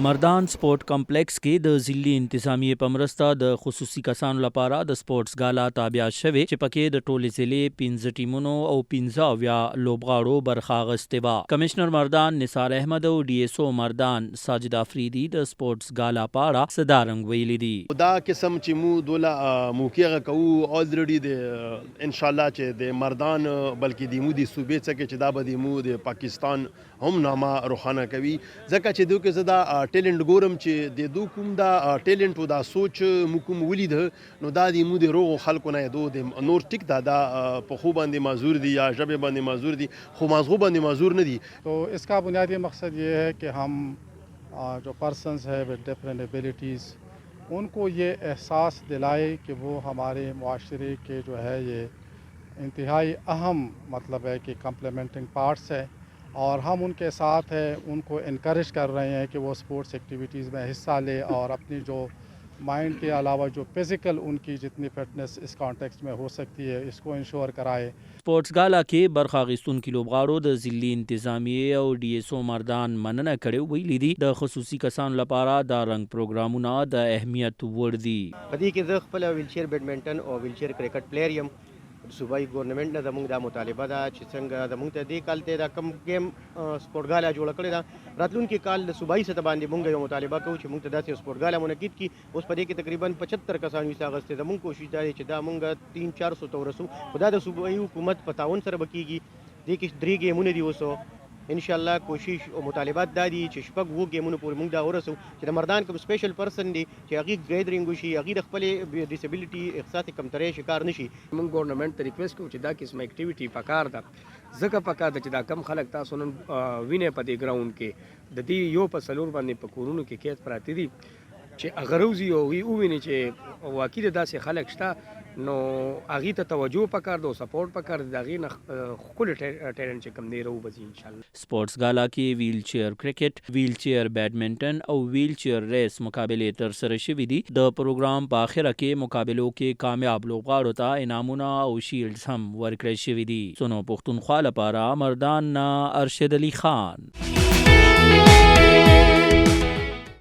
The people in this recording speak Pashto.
مردان سپورټ کمپلیکس کې د ضلعي انتظامیې په مرسته د خصوصي کسانو لپاره د سپورټس ګالا تابع شوې چې پکې د ټولې ضلعې 15 ټیمونو او 15 لوبغاړو برخه اخیستې وه. کمشنر مردان نثار احمد او ډي ایس او مردان ساجد افریدي د سپورټس ګالا په اړه صدارنګ ویلي دي. دا قسم چې مو دوله موقعه کوو الریډي د ان شاء الله چې د مردان بلکې د مو د صوبې څخه چې دا به د مو د پاکستان هم نامه روښانه کوي ځکه چې دوی کې زدا ټیلنټ ګورم چې د دو کوم دا ټیلنټ او دا سوچ مو کوم ولید نو دا د مو د روغ خلکو نه دو د نور ټیک دا په خو باندې معذور دي یا ژبه باندې معذور دي خو مازغو باندې معذور نه دي. تو इसका बुनियादी मकसद ये है कि हम जो पर्सनस है विद डिफरेंट एबिलिटीज़ उनको ये एहसास दिलाए कि वो हमारे मुआशरे के जो है ये इंतहाई अहम मतलब है कि कम्प्लीमेंटिंग पार्ट्स है और हम उनके साथ हैं उनको इनकरेज कर रहे हैं कि वो स्पोर्ट्स एक्टिविटीज़ में हिस्सा ले और अपनी जो माइंड के अलावा जो फिज़िकल उनकी जितनी फिटनेस इस कॉन्टेक्स्ट में हो सकती है इसको इंश्योर कराए. سپورټس ګالا کې برخه اخیستونکي لوبغاړو د ضلعي انتظامیې او ډي ایس او مردان مننه کړې ویلي دي د خصوصي کسانو لپاره دا رنګ پروګرامونه د اهمیت وړ دي. په دې کې زه خپل ویلچیر بیډمنټن او ویلچیر کرکټ پلیر یم. صوبایي ګورنمنټ نه زموږ دا مطالبه ده چې څنګه زموږ ته دې کال ته دا کم گیم سپورټ ګالا جوړ کړی ده راتلونکي کال د صوبایي سطح باندې موږ یو مطالبه کوو چې موږ ته داسې سپورټ ګالا منعقد کړي. اوس په دې کې تقریبا 75 کسان ویسا اخیستې. زموږ کوشش دا دی چې دا موږ 300-400 ته ورسو خو دا د صوبایي حکومت په تعاون سره به کېږي. دې کې 3 ګیمونه دي اوسو ان شاء الله کوشش او مطالبات دا دي چې شپږ وو ګیمونو پورې موږ دا ورسو چې د مردان کوم سپیشل پرسن دي چې هغه ګیدرینګ وشي هغه د خپل ډیسیبিলিټي احساس کمترې شکار نشي. موږ ګورنمنت ته ریکوست کوو چې دا قسمه اکټیویټي پکار ده ځکه پکار ده چې دا کم خلک تاسو نن وینې په دې ګراوند کې د دې یو په سلور باندې په کورونو کې کېد پراته دي چې اغروزي او وی ویني چې واقعي داسې خلک شته نو هغه ته توجه پکار دو سپورټ پکار دی هغه نه خپل ټیلنټ چې کم دی رو بزی ان شاء الله. سپورټس ګالا کې ویل چیر کرکټ، ویل چیر بیډمنټن او ویل چیر ریس مقابله تر سره شوې دي. د پروګرام په اخره کې مقابلو کې کامیاب لوبغاړو ته انعامونه او شیلډز هم ورکړل شوي دي. سونو پښتونخوا لپاره مردان ارشد علي خان.